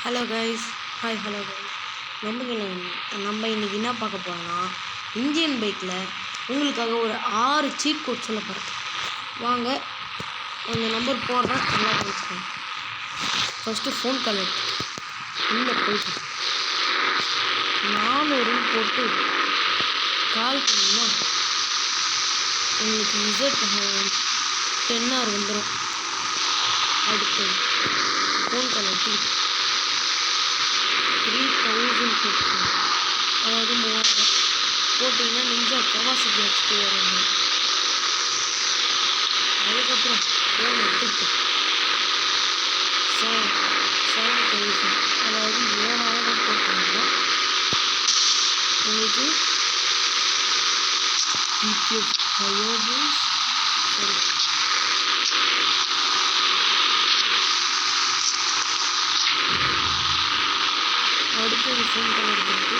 Hello guys. Hello guys. நம்ம இன்னைக்கு என்ன பார்க்க போகிறோம்னா, இந்தியன் பைக்கில் உங்களுக்காக ஒரு 6 சீட் கோட் சொல்ல போகிறேன். வாங்க, அந்த நம்பர் போடுறேன், நல்லா வச்சுக்கோங்க. ஃபஸ்ட்டு ஃபோன் கால் உள்ளே போயிட்டு 400 போட்டு கால் பண்ணிங்கன்னா உங்களுக்கு Z10R வந்துடும். அடுத்து ஃபோன் கால் எடுத்து 3000 போட்டு, அதாவது 3000 போட்டிங்கன்னா நிஞ்சா கவாசிக்கு வச்சுட்டு வரணும். அதுக்கப்புறம் ஃபோன் எடுத்துட்டு 7000, அதாவது 7000 போட்டோம்னா உங்களுக்கு அடுத்தது ஃபோன் கால் எடுத்துட்டு